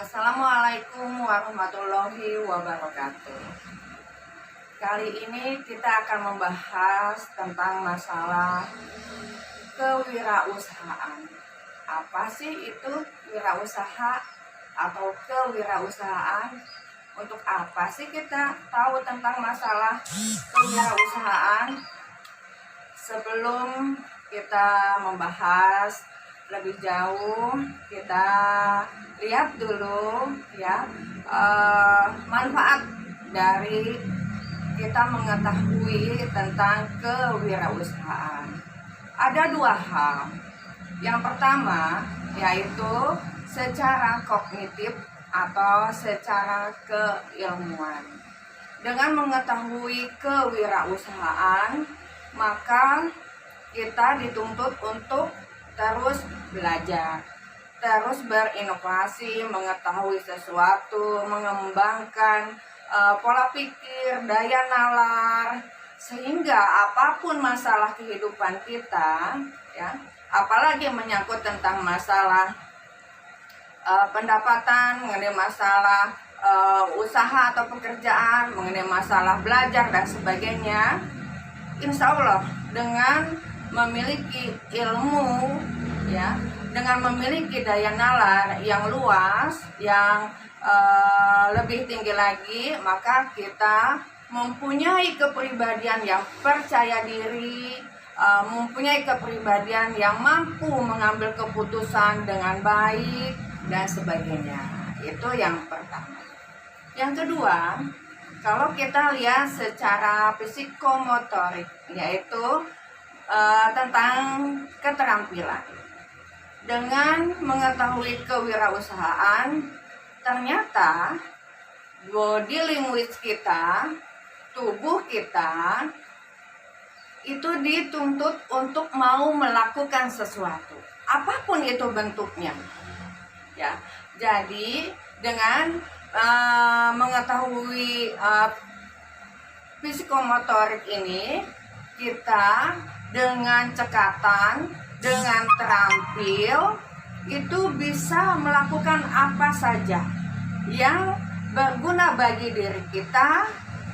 Assalamualaikum warahmatullahi wabarakatuh. Kali ini kita akan membahas tentang masalah kewirausahaan. Apa sih itu wirausaha atau kewirausahaan? Untuk apa sih kita tahu tentang masalah kewirausahaan? Sebelum kita membahas lebih jauh, kita lihat dulu ya manfaat dari kita mengetahui tentang kewirausahaan. Ada dua hal. Yang pertama yaitu secara kognitif atau secara keilmuan. Dengan mengetahui kewirausahaan, maka kita dituntut untuk terus belajar, terus berinovasi, mengetahui sesuatu, mengembangkan pola pikir, daya nalar, sehingga apapun masalah kehidupan kita, ya, apalagi menyangkut tentang masalah pendapatan, mengenai masalah usaha atau pekerjaan, mengenai masalah belajar dan sebagainya, insya Allah dengan memiliki ilmu, ya, dengan memiliki daya nalar yang luas, yang lebih tinggi lagi, maka kita mempunyai kepribadian yang percaya diri, mempunyai kepribadian yang mampu mengambil keputusan dengan baik dan sebagainya. Itu yang pertama. Yang kedua, kalau kita lihat secara psikomotorik, yaitu tentang keterampilan. Dengan mengetahui kewirausahaan, ternyata body language kita, tubuh kita itu dituntut untuk mau melakukan sesuatu, apapun itu bentuknya. Ya, jadi dengan mengetahui psikomotorik ini, kita dengan cekatan, dengan terampil, itu bisa melakukan apa saja yang berguna bagi diri kita,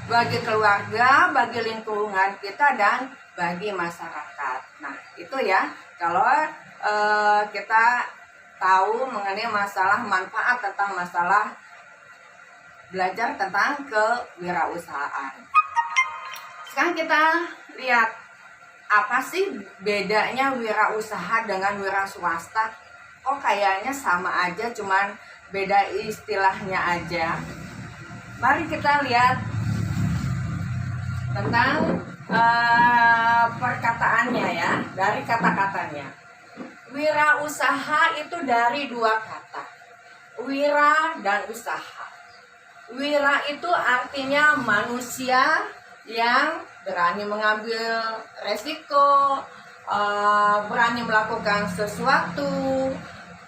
bagi keluarga, bagi lingkungan kita, dan bagi masyarakat. Nah, itu ya, kalau kita tahu mengenai masalah manfaat tentang masalah belajar tentang kewirausahaan. Sekarang kita lihat apa sih bedanya wirausaha dengan wira swasta? Oh, kayaknya sama aja, cuman beda istilahnya aja. Mari kita lihat tentang perkataannya ya, dari kata-katanya. Wirausaha itu dari dua kata, wira dan usaha. Wira itu artinya manusia yang berani mengambil resiko, berani melakukan sesuatu,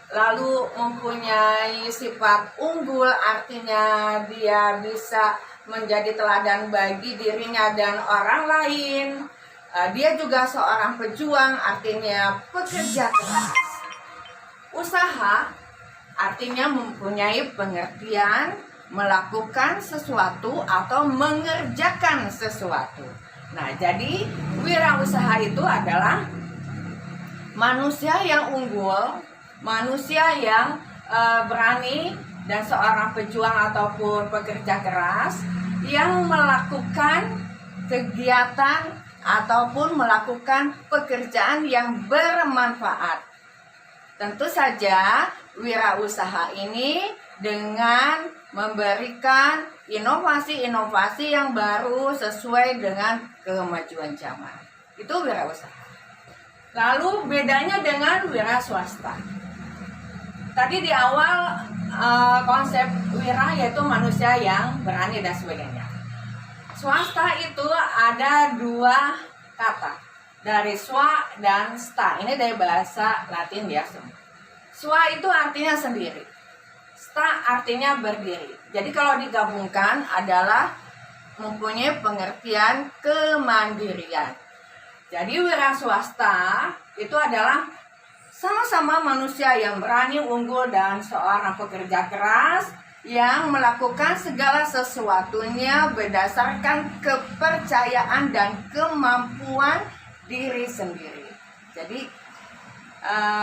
lalu mempunyai sifat unggul, artinya dia bisa menjadi teladan bagi dirinya dan orang lain. Dia juga seorang pejuang, artinya pekerja keras. Usaha artinya mempunyai pengertian, melakukan sesuatu atau mengerjakan sesuatu. Nah, jadi wirausaha itu adalah manusia yang unggul, manusia yang berani, dan seorang pejuang ataupun pekerja keras yang melakukan kegiatan ataupun melakukan pekerjaan yang bermanfaat. Tentu saja wirausaha ini dengan memberikan inovasi-inovasi yang baru sesuai dengan kemajuan zaman. Itu wirausaha. Lalu bedanya dengan wira swasta. Tadi di awal konsep wira yaitu manusia yang berani dan sebagainya. Swasta itu ada dua kata, dari swa dan sta. Ini dari bahasa Latin ya. Swa itu artinya sendiri, sta artinya berdiri. Jadi kalau digabungkan adalah mempunyai pengertian kemandirian. Jadi wira swasta itu adalah Sama-sama manusia yang berani, unggul, dan seorang pekerja keras yang melakukan segala sesuatunya berdasarkan kepercayaan dan kemampuan diri sendiri. Jadi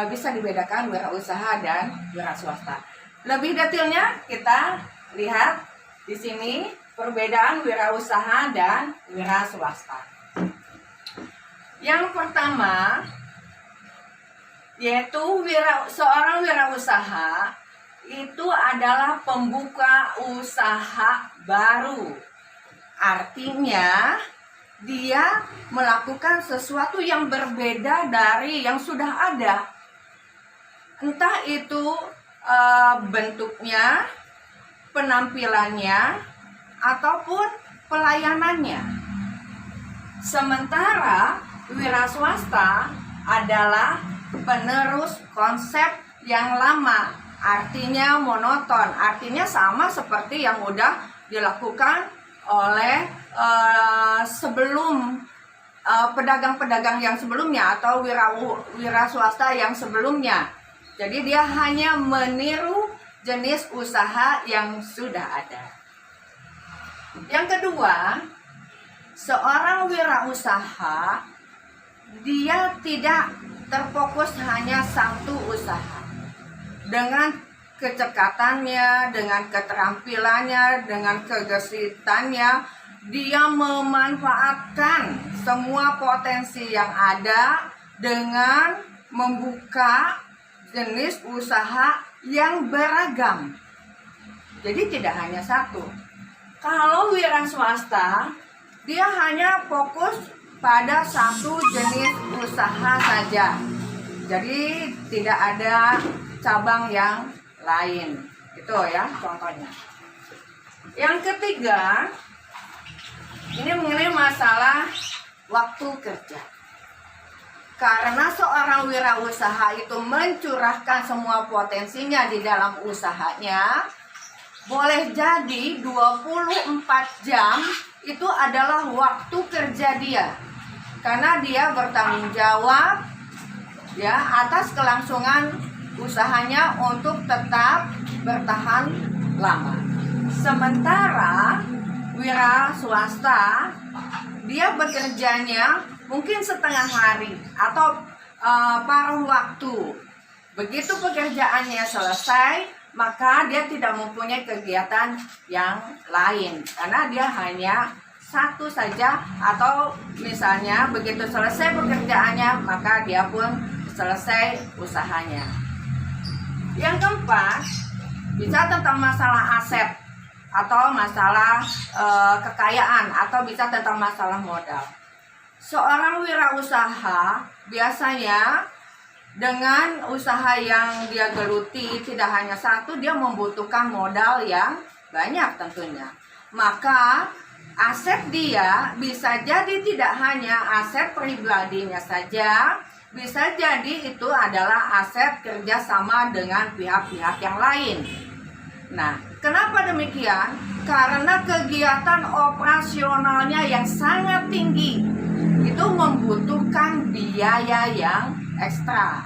bisa dibedakan wirausaha dan wira swasta. Lebih detailnya kita lihat di sini perbedaan wirausaha dan wira swasta. Yang pertama yaitu seorang wirausaha itu adalah pembuka usaha baru. Artinya dia melakukan sesuatu yang berbeda dari yang sudah ada. Entah itu bentuknya, penampilannya, ataupun pelayanannya. Sementara wira swasta adalah penerus konsep yang lama, artinya monoton, artinya sama seperti yang udah dilakukan oleh sebelum pedagang-pedagang yang sebelumnya atau wira swasta yang sebelumnya. Jadi dia hanya meniru jenis usaha yang sudah ada. Yang kedua, seorang wirausaha dia tidak terfokus hanya satu usaha. Dengan kecekatannya, dengan keterampilannya, dengan kegesitannya, dia memanfaatkan semua potensi yang ada dengan membuka jenis usaha yang beragam. Jadi tidak hanya satu. Kalau wira swasta, dia hanya fokus pada satu jenis usaha saja. Jadi tidak ada cabang yang lain. Itu ya contohnya. Yang ketiga, ini mengenai masalah waktu kerja. Karena seorang wirausaha itu mencurahkan semua potensinya di dalam usahanya, boleh jadi 24 jam itu adalah waktu kerja dia. Karena dia bertanggung jawab ya atas kelangsungan usahanya untuk tetap bertahan lama. Sementara wira swasta dia bekerjanya mungkin setengah hari atau paruh waktu. Begitu pekerjaannya selesai, maka dia tidak mempunyai kegiatan yang lain karena dia hanya satu saja, atau misalnya begitu selesai pekerjaannya maka dia pun selesai usahanya. Yang keempat, bisa tentang masalah aset atau masalah kekayaan atau bisa tentang masalah modal. Seorang wirausaha biasanya dengan usaha yang dia geluti tidak hanya satu, dia membutuhkan modal yang banyak tentunya. Maka aset dia bisa jadi tidak hanya aset pribadinya saja, bisa jadi itu adalah aset kerjasama dengan pihak-pihak yang lain. Nah, kenapa demikian? Karena kegiatan operasionalnya yang sangat tinggi itu membutuhkan biaya yang ekstra.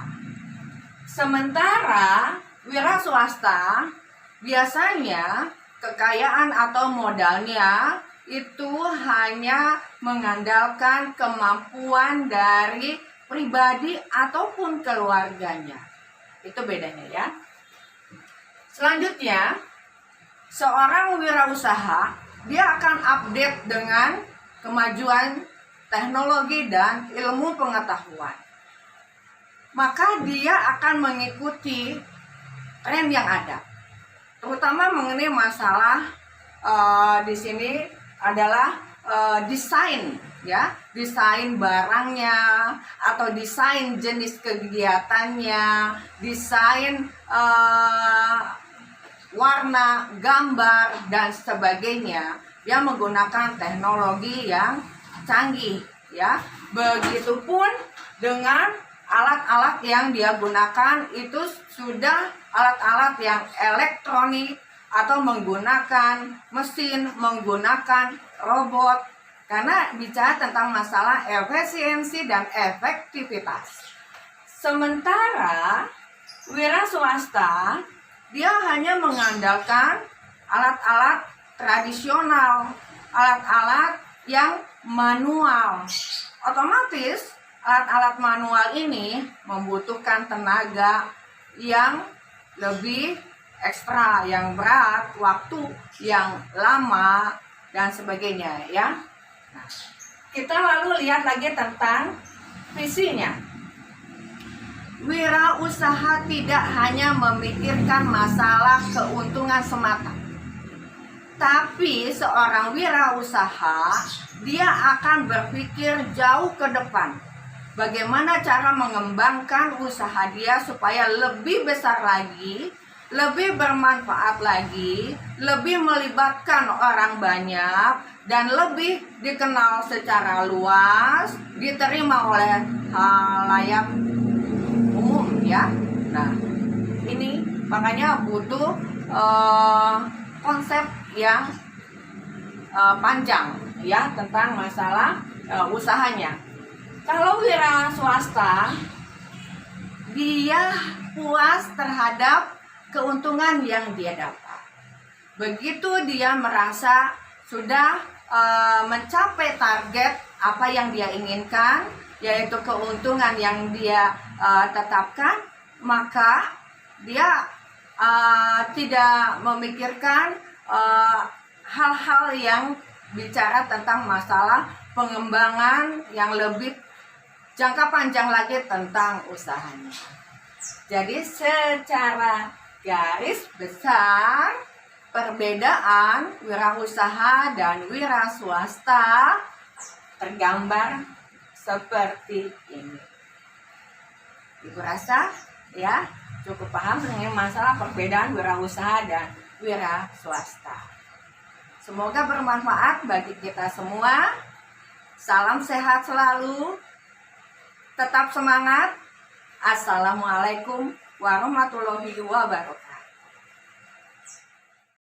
Sementara wira swasta biasanya kekayaan atau modalnya itu hanya mengandalkan kemampuan dari pribadi ataupun keluarganya. Itu bedanya ya. Selanjutnya, seorang wirausaha dia akan update dengan kemajuan teknologi dan ilmu pengetahuan. Maka dia akan mengikuti tren yang ada. Terutama mengenai masalah di sini adalah desain ya, desain barangnya atau desain jenis kegiatannya, desain warna, gambar dan sebagainya yang menggunakan teknologi yang canggih ya. Begitupun dengan alat-alat yang dia gunakan itu sudah alat-alat yang elektronik atau menggunakan mesin, menggunakan robot, karena bicara tentang masalah efisiensi dan efektivitas. Sementara wira swasta dia hanya mengandalkan alat-alat tradisional, alat-alat yang manual. Otomatis alat-alat manual ini membutuhkan tenaga yang lebih ekstra, yang berat, waktu yang lama dan sebagainya ya. Nah, kita lalu lihat lagi tentang visinya. Wirausaha tidak hanya memikirkan masalah keuntungan semata, tapi seorang wirausaha dia akan berpikir jauh ke depan. Bagaimana cara mengembangkan usaha dia supaya lebih besar lagi, lebih bermanfaat lagi, lebih melibatkan orang banyak, dan lebih dikenal secara luas, diterima oleh halayak umum ya. Nah, ini makanya butuh konsep yang panjang ya tentang masalah usahanya. Kalau wira swasta dia puas terhadap keuntungan yang dia dapat. Begitu dia merasa sudah mencapai target apa yang dia inginkan, yaitu keuntungan yang dia tetapkan, maka dia tidak memikirkan hal-hal yang bicara tentang masalah pengembangan yang lebih jangka panjang lagi tentang usahanya. Jadi secara garis besar perbedaan wirausaha dan wira swasta tergambar seperti ini. Ibu rasa ya cukup paham mengenai masalah perbedaan wirausaha dan wira swasta. Semoga bermanfaat bagi kita semua. Salam sehat selalu. Tetap semangat. Assalamualaikum warahmatullahi wabarakatuh.